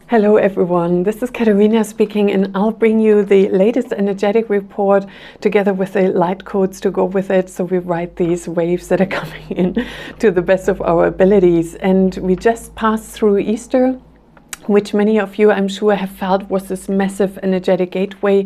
Hello everyone, this is Katerina speaking, and I'll bring you the latest energetic report together with the light codes to go with it. So we ride these waves that are coming in to the best of our abilities. And we just passed through Easter, which many of you, I'm sure, have felt was this massive energetic gateway.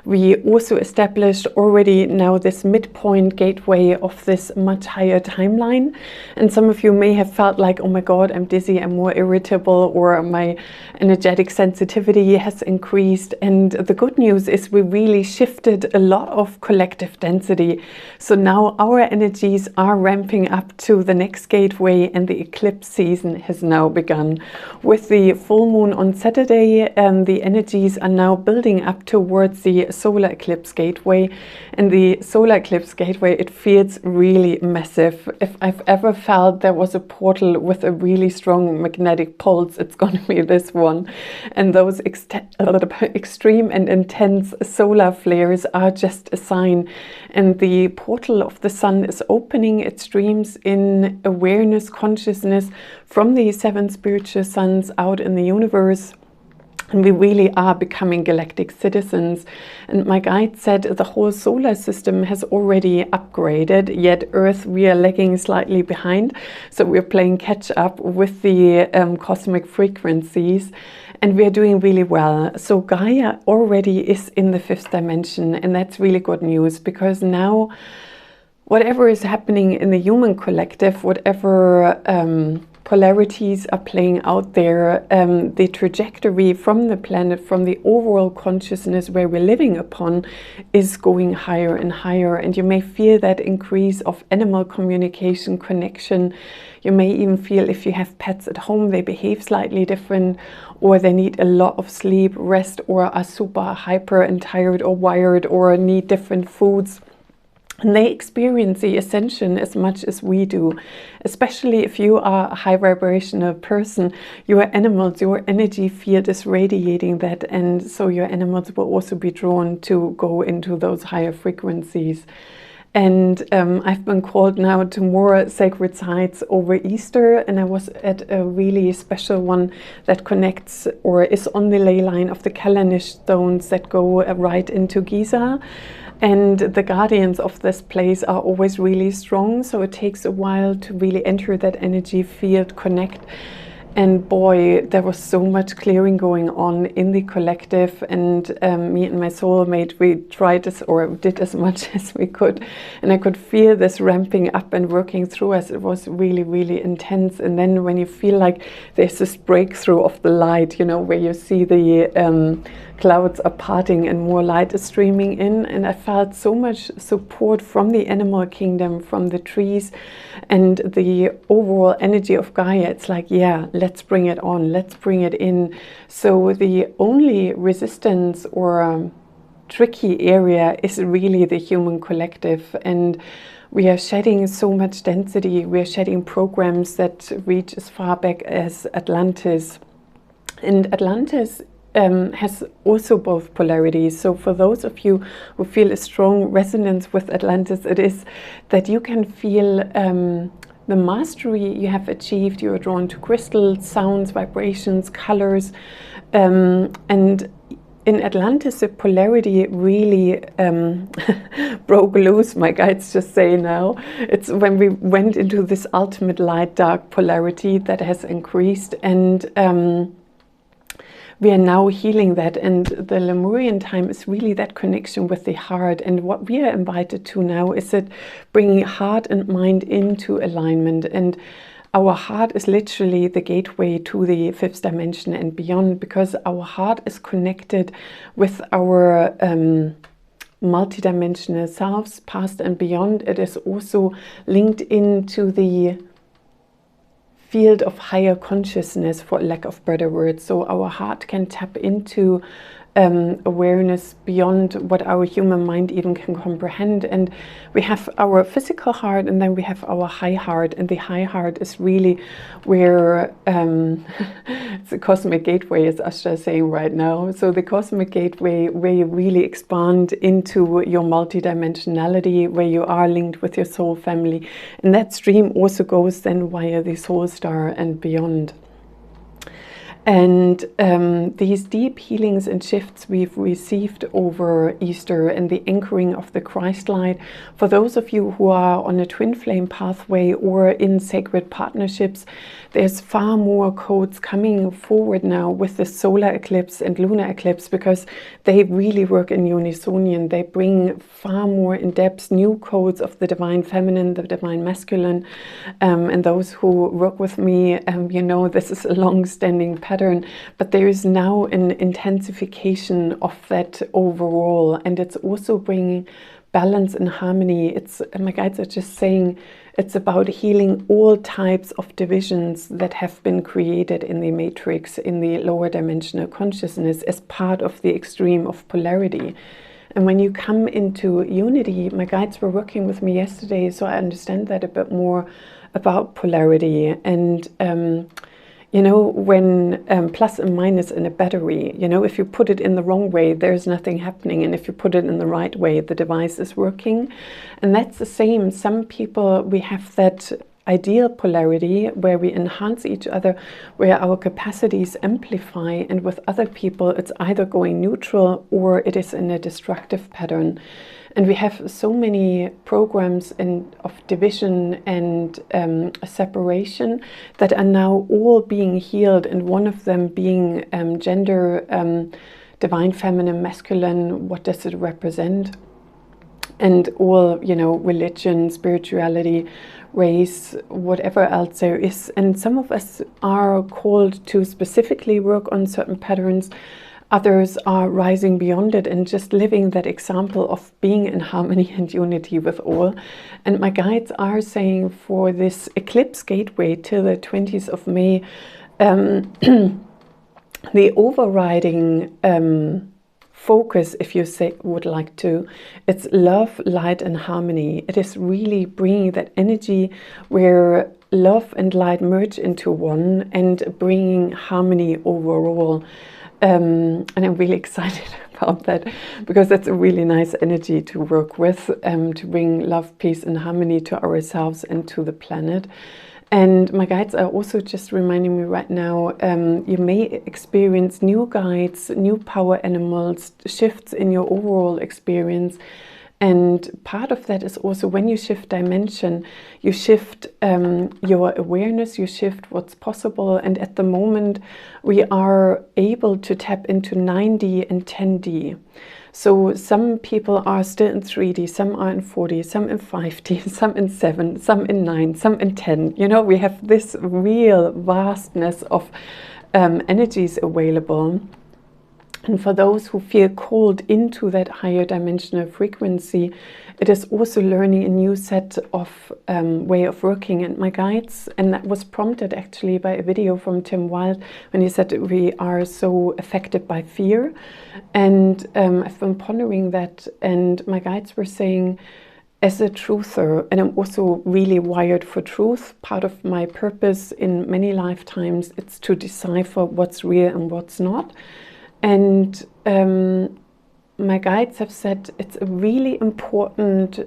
We also established already now this midpoint gateway of this much higher timeline. And some of you may have felt like, oh my God, I'm dizzy, I'm more irritable, or my energetic sensitivity has increased. And the good news is we really shifted a lot of collective density. So now our energies are ramping up to the next gateway, and the eclipse season has now begun. With the full moon on Saturday, the energies are now building up towards the solar eclipse gateway. And the solar eclipse gateway, it feels really massive. If I've ever felt there was a portal with a really strong magnetic pulse, it's going to be this one. And those extreme and intense solar flares are just a sign. And the portal of the sun is opening its streams in awareness, consciousness from the 7 spiritual suns out in the universe. And we really are becoming galactic citizens. And my guide said the whole solar system has already upgraded, yet Earth, we are lagging slightly behind. So we're playing catch up with the cosmic frequencies. And we are doing really well. So Gaia already is in the 5th dimension. And that's really good news, because now whatever is happening in the human collective, whatever polarities are playing out there, the trajectory from the planet, from the overall consciousness where we're living upon, is going higher and higher. And you may feel that increase of animal communication, connection. You may even feel, if you have pets at home, they behave slightly different, or they need a lot of sleep, rest, or are super hyper and tired or wired, or need different foods. And they experience the ascension as much as we do. Especially if you are a high vibrational person, your animals, your energy field is radiating that, and so your animals will also be drawn to go into those higher frequencies. And I've been called now to more sacred sites over Easter, and I was at a really special one that connects or is on the ley line of the Kalanish stones that go right into Giza. And the guardians of this place are always really strong, so it takes a while to really enter that energy field, connect. And boy, there was so much clearing going on in the collective, and me and my soulmate, we tried this, or did as much as we could, and I could feel this ramping up and working through us. It was really, really intense. And then when you feel like there's this breakthrough of the light, you know, where you see the clouds are parting and more light is streaming in, and I felt so much support from the animal kingdom, from the trees, and the overall energy of Gaia. It's like, yeah, let's bring it on, let's bring it in. So the only resistance or tricky area is really the human collective, and we are shedding so much density. We are shedding programs that reach as far back as Atlantis. And Atlantis has also both polarities. So for those of you who feel a strong resonance with Atlantis, it is that you can feel the mastery you have achieved. You are drawn to crystals, sounds, vibrations, colors, and in Atlantis, the polarity really broke loose, my guides just say now. It's when we went into this ultimate light-dark polarity that has increased, and we are now healing that. And the Lemurian time is really that connection with the heart. And what we are invited to now is that bringing heart and mind into alignment. And our heart is literally the gateway to the 5th dimension and beyond, because our heart is connected with our multidimensional selves, past and beyond. It is also linked into the field of higher consciousness, for lack of better words. So our heart can tap into awareness beyond what our human mind even can comprehend. And we have our physical heart, and then we have our high heart, and the high heart is really where it's a cosmic gateway, as Ashra is saying right now. So the cosmic gateway, where you really expand into your multidimensionality, where you are linked with your soul family, and that stream also goes then via the soul star and beyond. And these deep healings and shifts we've received over Easter and the anchoring of the Christ light, for those of you who are on a twin flame pathway or in sacred partnerships, there's far more codes coming forward now with the solar eclipse and lunar eclipse, because they really work in unisonian. They bring far more in-depth new codes of the divine feminine, the divine masculine. And those who work with me, you know, this is a long-standing pattern, but there is now an intensification of that overall, and it's also bringing balance and harmony. It's, my guides are just saying, it's about healing all types of divisions that have been created in the matrix, in the lower dimensional consciousness, as part of the extreme of polarity. And when you come into unity, my guides were working with me yesterday, so I understand that a bit more about polarity. And you know, when plus and minus in a battery, you know, if you put it in the wrong way, there's nothing happening. And if you put it in the right way, the device is working. And that's the same. Some people, we have that ideal polarity where we enhance each other, where our capacities amplify. And with other people, it's either going neutral or it is in a destructive pattern. And we have so many programs of division and separation that are now all being healed, and one of them being gender, divine feminine, masculine, what does it represent? And all, you know, religion, spirituality, race, whatever else there is. And some of us are called to specifically work on certain patterns. Others are rising beyond it and just living that example of being in harmony and unity with all. And my guides are saying for this eclipse gateway till the 20th of May, the overriding focus, if you say would like to, it's love, light and harmony. It is really bringing that energy where love and light merge into one and bringing harmony overall. And I'm really excited about that, because that's a really nice energy to work with, to bring love, peace and harmony to ourselves and to the planet. And my guides are also just reminding me right now, you may experience new guides, new power animals, shifts in your overall experience. And part of that is also when you shift dimension, you shift your awareness, you shift what's possible. And at the moment, we are able to tap into 9D and 10D. So some people are still in 3D, some are in 4D, some in 5D, some in 7, some in 9, some in 10. You know, we have this real vastness of energies available. And for those who feel called into that higher dimensional frequency, it is also learning a new set of way of working. And my guides, and that was prompted actually by a video from Tim Wilde, when he said we are so affected by fear. And I've been pondering that, and my guides were saying, as a truther, and I'm also really wired for truth, part of my purpose in many lifetimes, it's to decipher what's real and what's not. And my guides have said it's a really important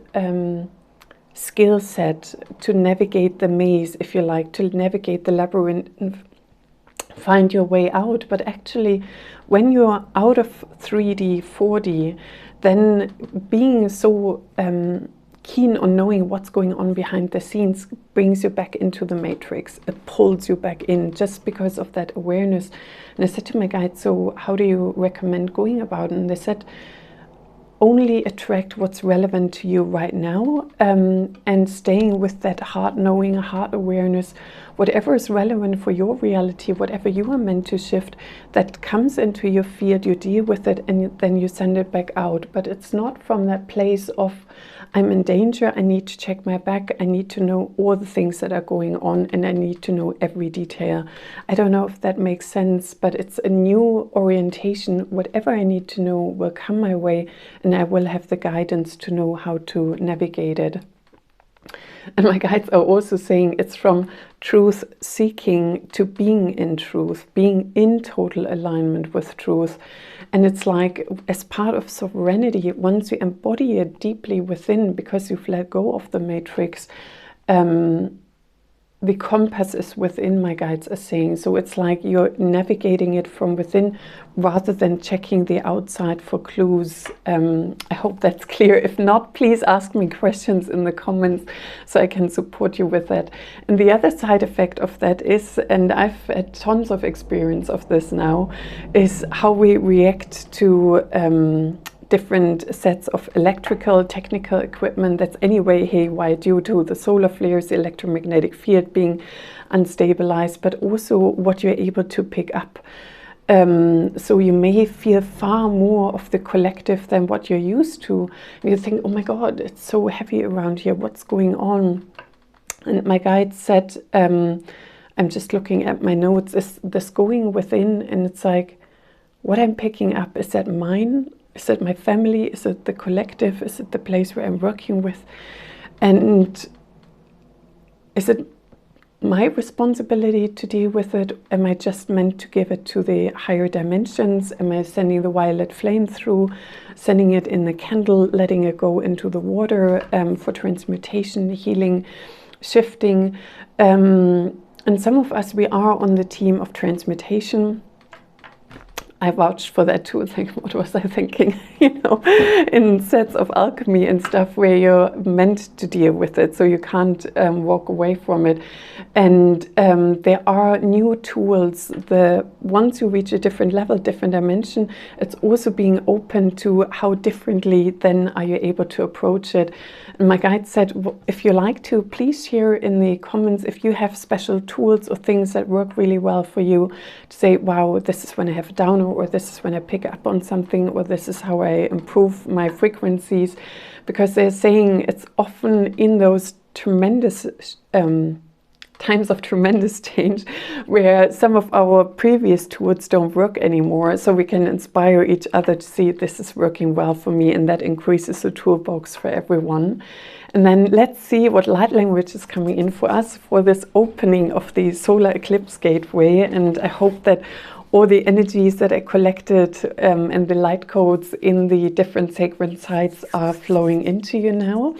skill set to navigate the maze, if you like, to navigate the labyrinth and find your way out. But actually, when you are out of 3D, 4D, then being so keen on knowing what's going on behind the scenes brings you back into the matrix. It pulls you back in just because of that awareness. And I said to my guide, so how do you recommend going about it? And they said, only attract what's relevant to you right now, and staying with that heart knowing, heart awareness, whatever is relevant for your reality, whatever you are meant to shift, that comes into your field, you deal with it, and then you send it back out. But it's not from that place of, I'm in danger, I need to check my back, I need to know all the things that are going on, and I need to know every detail. I don't know if that makes sense, but it's a new orientation. Whatever I need to know will come my way, and I will have the guidance to know how to navigate it. And my guides are also saying it's from truth seeking to being in truth, being in total alignment with truth. And it's like, as part of sovereignty, once you embody it deeply within, because you've let go of the matrix, the compass is within, my guides are saying. So it's like you're navigating it from within rather than checking the outside for clues. I hope that's clear. If not, please ask me questions in the comments so I can support you with that. And the other side effect of that is, and I've had tons of experience of this now, is how we react to different sets of electrical, technical equipment that's anyway haywire due to the solar flares, the electromagnetic field being unstabilized, but also what you're able to pick up. So you may feel far more of the collective than what you're used to. And you think, oh my God, it's so heavy around here. What's going on? And my guide said, I'm just looking at my notes, is this going within? And it's like, what I'm picking up, is that mine? Is it my family? Is it the collective? Is it the place where I'm working with? And is it my responsibility to deal with it? Am I just meant to give it to the higher dimensions? Am I sending the violet flame through, sending it in the candle, letting it go into the water for transmutation, healing, shifting? And some of us, we are on the team of transmutation. I vouched for that too. Like, what was I thinking? You know, in sets of alchemy and stuff where you're meant to deal with it, so you can't walk away from it. And there are new tools. Once you reach a different level, different dimension, it's also being open to how differently then are you able to approach it. And my guide said, if you like to, please share in the comments if you have special tools or things that work really well for you, to say, wow, this is when I have a downer, or this is when I pick up on something, or this is how I improve my frequencies. Because they're saying it's often in those tremendous times of tremendous change where some of our previous tools don't work anymore, so we can inspire each other to see this is working well for me, and that increases the toolbox for everyone. And then let's see what light language is coming in for us for this opening of the solar eclipse gateway. And I hope that all the energies that are collected and the light codes in the different sacred sites are flowing into you now.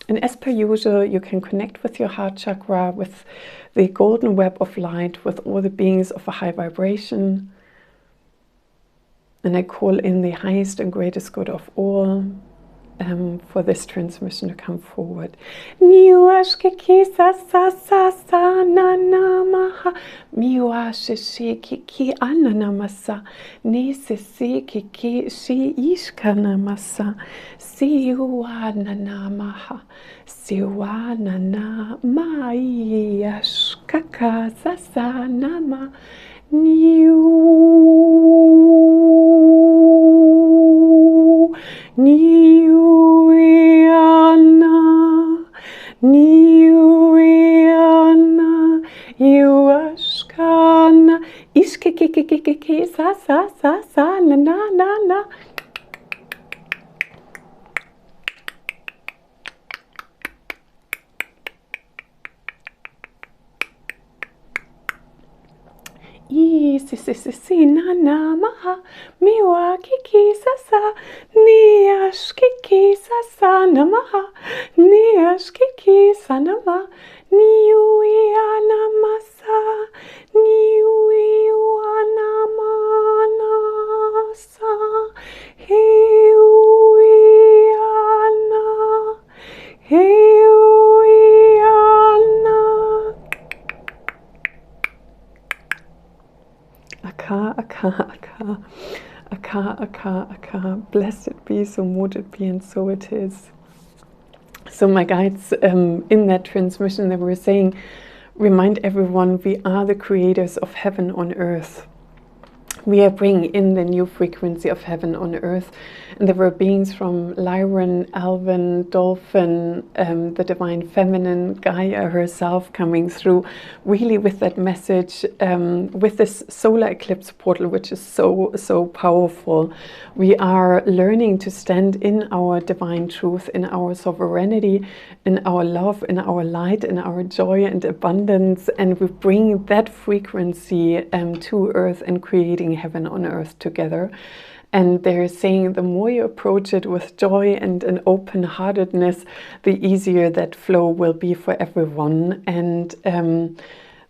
And as per usual, you can connect with your heart chakra, with the golden web of light, with all the beings of a high vibration. And I call in the highest and greatest good of all for this transmission to come forward. Miwashkiki sa sa sa sa na na maha. Miwashishi kiki ananamasa. Ni sisi kiki shi ishkanamasa. Siwana namaha. Siwana na maiyashkaka sa sa nama. Niuiana, Iwashkana, Ishkikikikiki, sa sa sa sa, na na na na. Si na na maha, miwa kiki sasa, niash kiki sasa namaha, niash kiki sanama, niuiana masa, niuiana manasa, hiuiana, hiuiana. Aka, aka, aka, aka, aka, aka. Blessed be, so mote it be, and so it is. So my guides in that transmission, they were saying, remind everyone, we are the creators of heaven on earth. We are bringing in the new frequency of heaven on earth. And there were beings from Lyran, Alvin, Dolphin, the Divine Feminine, Gaia herself coming through, really with that message, with this solar eclipse portal, which is so, so powerful. We are learning to stand in our divine truth, in our sovereignty, in our love, in our light, in our joy and abundance. And we bring that frequency to earth and creating heaven on earth together. And they're saying the more you approach it with joy and an open-heartedness, the easier that flow will be for everyone. And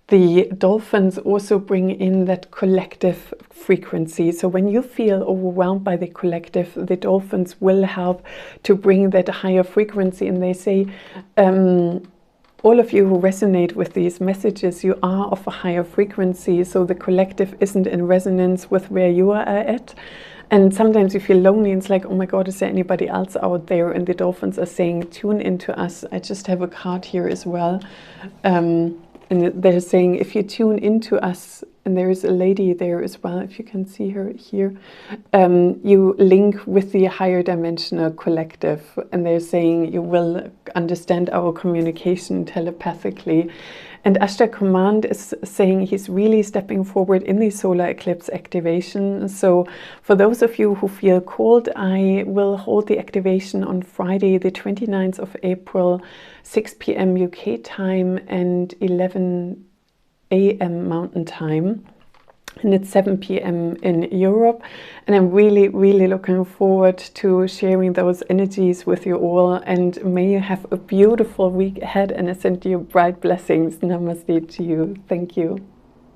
the dolphins also bring in that collective frequency. So when you feel overwhelmed by the collective, the dolphins will help to bring that higher frequency. And they say, all of you who resonate with these messages, you are of a higher frequency. So the collective isn't in resonance with where you are at. And sometimes you feel lonely. It's like, oh my God, is there anybody else out there? And the dolphins are saying, tune into us. I just have a card here as well. And they're saying, if you tune into us, and there is a lady there as well, if you can see her here, you link with the higher dimensional collective. And they're saying you will understand our communication telepathically. And Ashtar Command is saying he's really stepping forward in the solar eclipse activation. So for those of you who feel called, I will hold the activation on Friday, the 29th of April, 6 p.m. UK time and 11 a.m. Mountain Time. And it's 7 p.m. in Europe. And I'm really, really looking forward to sharing those energies with you all. And may you have a beautiful week ahead. And I send you bright blessings. Namaste to you. Thank you.